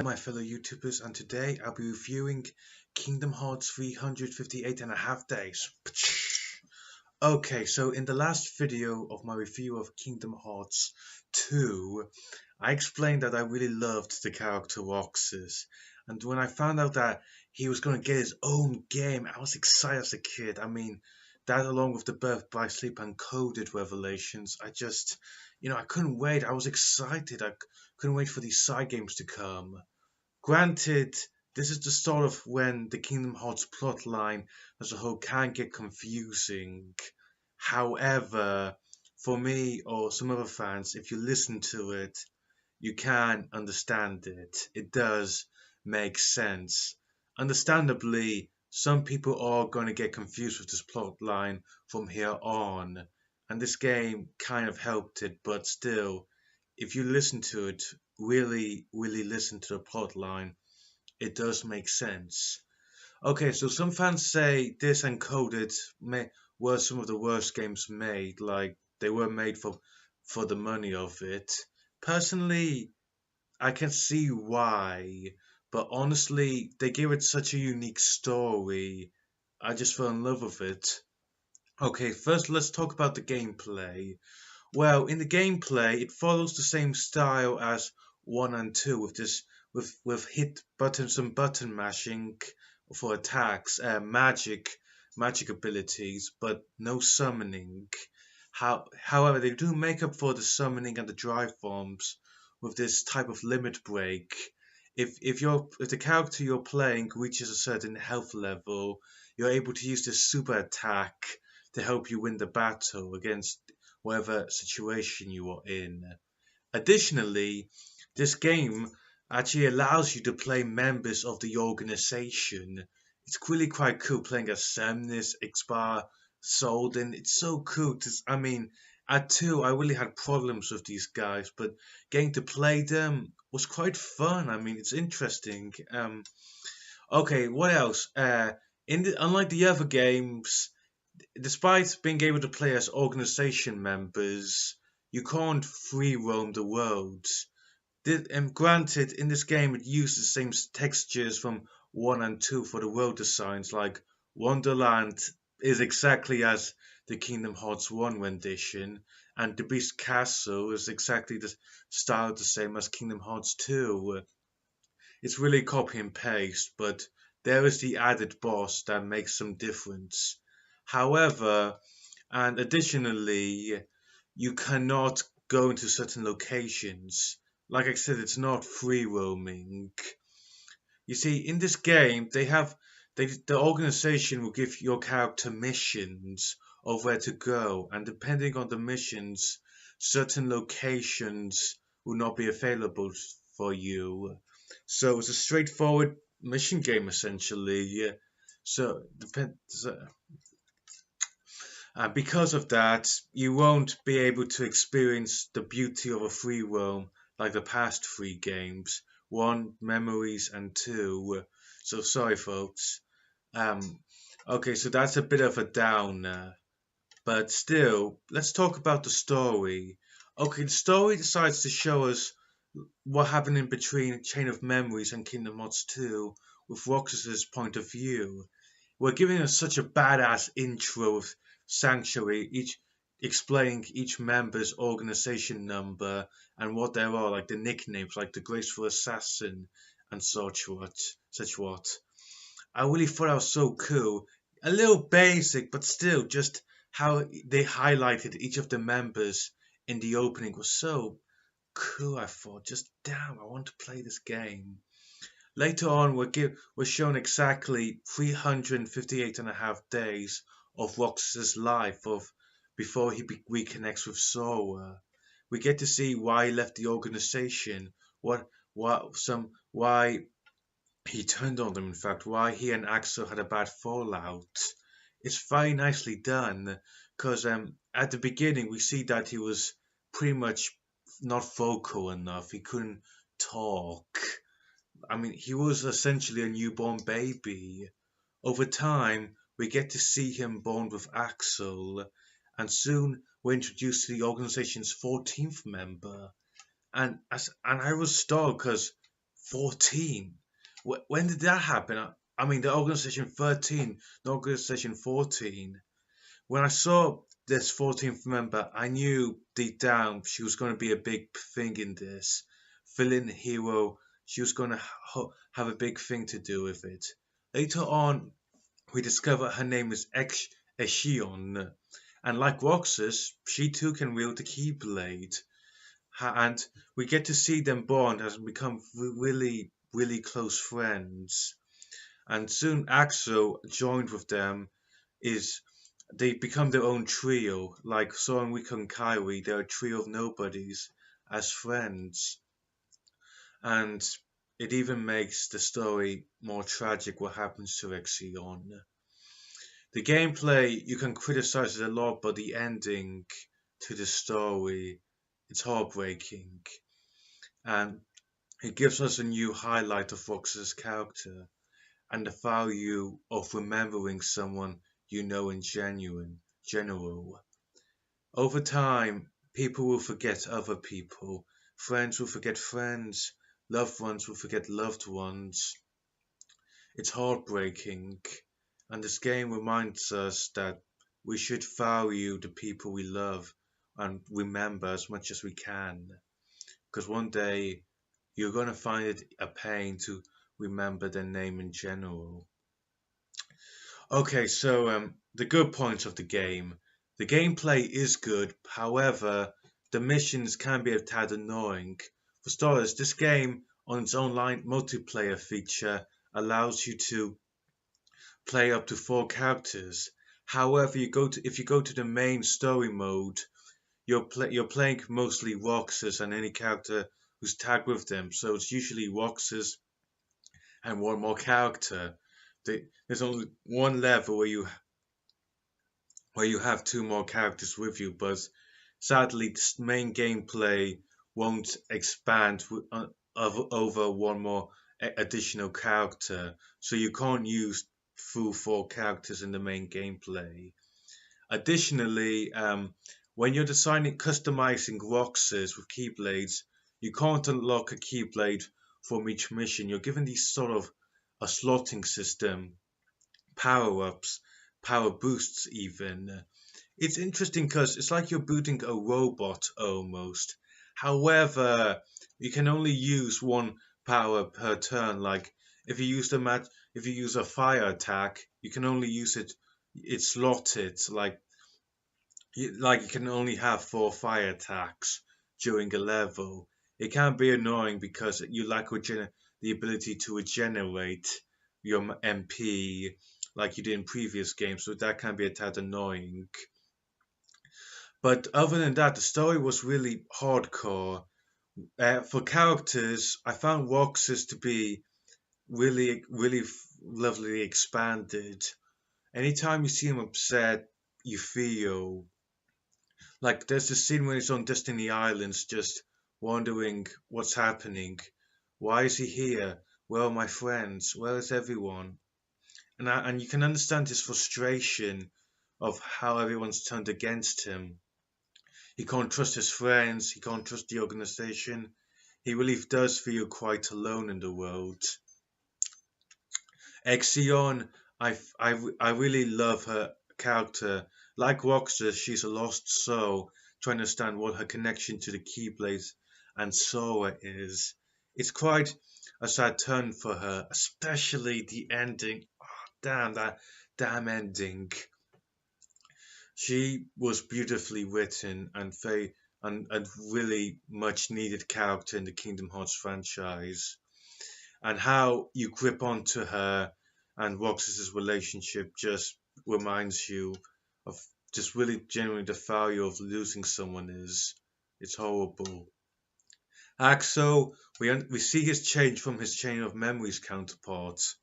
My fellow YouTubers, and today I'll be reviewing Kingdom Hearts 358 and a half days. Okay, so in the last video of my review of Kingdom Hearts 2, I explained that I really loved the character Roxas, and when I found out that he was going to get his own game, I was excited as a kid. That along with the Birth by Sleep and Coded revelations, I couldn't wait. I was excited. Couldn't wait for these side games to come. Granted, this is the start of when the Kingdom Hearts plotline as a whole can get confusing. However, for me or some other fans, if you listen to it, you can understand it. It does make sense. Understandably, some people are going to get confused with this plot line from here on, and this game kind of helped it, but still, if you listen to it, really listen to the plot line, it does make sense. Okay, so some fans say this Encoded were some of the worst games made, like they were made for the money of it. Personally, I can see why, but honestly, they gave it such a unique story. I just fell in love with it. Okay, first let's talk about the gameplay. Well, in the gameplay, it follows the same style as 1 and 2 with hit buttons and button mashing for attacks, magic abilities, but no summoning. However, they do make up for the summoning and the drive bombs with this type of limit break. If the character you're playing reaches a certain health level, you're able to use this super attack to help you win the battle against whatever situation you are in. Additionally, this game actually allows you to play members of the organization. It's really quite cool playing as Semnis, Ixbar, Solden. It's so cool. At 2, I really had problems with these guys, but getting to play them was quite fun. It's interesting. Okay, what else? Unlike the other games, despite being able to play as organization members, you can't free roam the world. Granted, in this game it uses the same textures from 1 and 2 for the world designs, like Wonderland is exactly as the Kingdom Hearts 1 rendition, and the Beast Castle is exactly the style the same as Kingdom Hearts 2. It's really copy and paste, but there is the added boss that makes some difference. However, and additionally, you cannot go into certain locations. Like I said, it's not free roaming. You see, in this game, the organization will give your character missions of where to go, and depending on the missions, certain locations will not be available for you. So it's a straightforward mission game essentially. So depend. Because of that, you won't be able to experience the beauty of a free roam like the past three games, one, Memories, and two. So sorry, folks. Um, okay, so that's a bit of a downer, but still, let's talk about the story. Okay, the story decides to show us what happened in between Chain of Memories and Kingdom Hearts 2 with Roxas's point of view. We're giving us such a badass intro of Sanctuary, each explaining each member's organization number and what they are, like the nicknames, like the Graceful Assassin and such what. I really thought that was so cool. A little basic, but still, just how they highlighted each of the members in the opening was so cool. I thought, just damn, I want to play this game. Later on, we're shown exactly 358 and a half days of Roxas' life before he reconnects with Sora. We get to see why he left the organization, why he turned on them. In fact, why he and Axel had a bad fallout. It's very nicely done, because at the beginning we see that he was pretty much not vocal enough. He couldn't talk. He was essentially a newborn baby. Over time, we get to see him bond with Axel, and soon we're introduced to the organization's 14th member. And I was stoked because 14. When did that happen? I mean, the organization 13, the organization 14. When I saw this 14th member, I knew deep down she was going to be a big thing in this. Villain, hero, she was going to have a big thing to do with it. Later on, we discover her name is Echion, and like Roxas, she too can wield the Keyblade. And we get to see them bond and become really, really close friends. And soon Axel joined with them. Is They become their own trio, like Soren, Rico, and Kyrie. They're a trio of nobodies as friends, and it even makes the story more tragic. What happens to Exion? The gameplay you can criticize it a lot, but the ending to the story, it's heartbreaking, and it gives us a new highlight of Roxas' character and the value of remembering someone you know in general. Over time, people will forget other people, friends will forget friends, loved ones will forget loved ones. It's heartbreaking, and this game reminds us that we should value the people we love and remember as much as we can. Because one day you're going to find it a pain to remember their name in general. Okay, so the good points of the game. The gameplay is good, however, the missions can be a tad annoying. For starters, this game on its online multiplayer feature allows you to play up to 4 characters. However, if you go to the main story mode, you're playing mostly Roxas and any character who's tagged with them. So it's usually Roxas and one more character. There's only one level where you have 2 more characters with you, but sadly, the main gameplay won't expand over one more additional character, so you can't use full 4 characters in the main gameplay. Additionally, when you're designing customizing Roxas with Keyblades, you can't unlock a Keyblade from each mission. You're given these sort of a slotting system, power-ups, power boosts even. It's interesting because it's like you're booting a robot almost. However, you can only use one power per turn. Like if you use a fire attack, you can only use it. It's slotted. Like you can only have 4 fire attacks during a level. It can be annoying because you lack the ability to regenerate your MP like you did in previous games, so that can be a tad annoying. But other than that, the story was really hardcore. For characters, I found Roxas to be really, really lovely expanded. Anytime you see him upset, you feel like there's this scene when he's on Destiny Islands just wondering what's happening. Why is he here? Where are my friends? Where is everyone? And you can understand his frustration of how everyone's turned against him. He can't trust his friends, he can't trust the organization. He really does feel quite alone in the world. Exion, I really love her character. Like Roxas, she's a lost soul, trying to understand what her connection to the Keyblades and Sora is. It's quite a sad turn for her, especially the ending. Oh, damn that damn ending. She was beautifully written and really much needed character in the Kingdom Hearts franchise. And how you grip onto her and Roxas's relationship just reminds you of just really genuinely the value of losing someone is. It's horrible. Axel, we see his change from his Chain of Memories counterparts.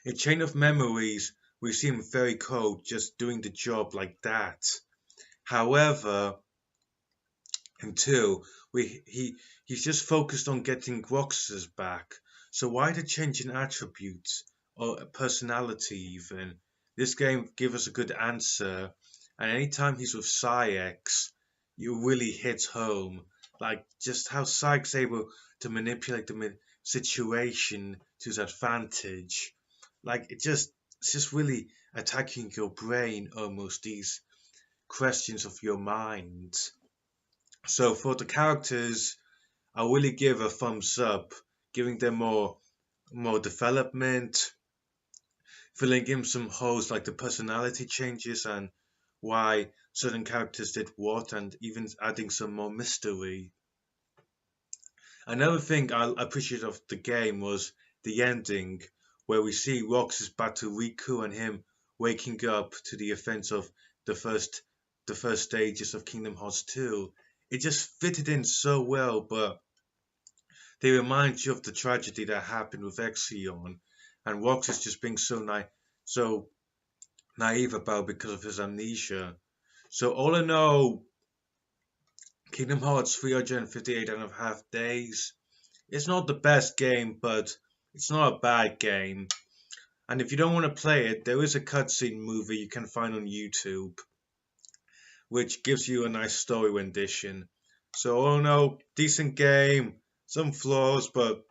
In Chain of Memories, we see him very cold, just doing the job like that. However, until he's just focused on getting Roxas back. So why the change in attributes or personality even? This game gives us a good answer, and anytime he's with Saïx, you really hits home. Like just how Saïx able to manipulate situation to his advantage. Like it's just really attacking your brain almost, these questions of your mind. So for the characters, I really give a thumbs up, giving them more development, filling in some holes like the personality changes and why certain characters did what, and even adding some more mystery. Another thing I appreciated of the game was the ending, where we see Roxas battle Riku and him waking up to the events of the first the first stages of Kingdom Hearts 2. It just fitted in so well, but they remind you of the tragedy that happened with Exion, and Roxas just being so naive about because of his amnesia. So all in all, Kingdom Hearts 358 and a half days. It's not the best game, but it's not a bad game. And if you don't want to play it, there is a cutscene movie you can find on YouTube, which gives you a nice story rendition. So all in all, decent game, some flaws, but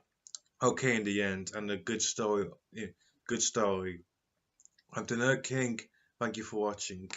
okay in the end, and a good story. Good story. I'm the Nerd King. Thank you for watching.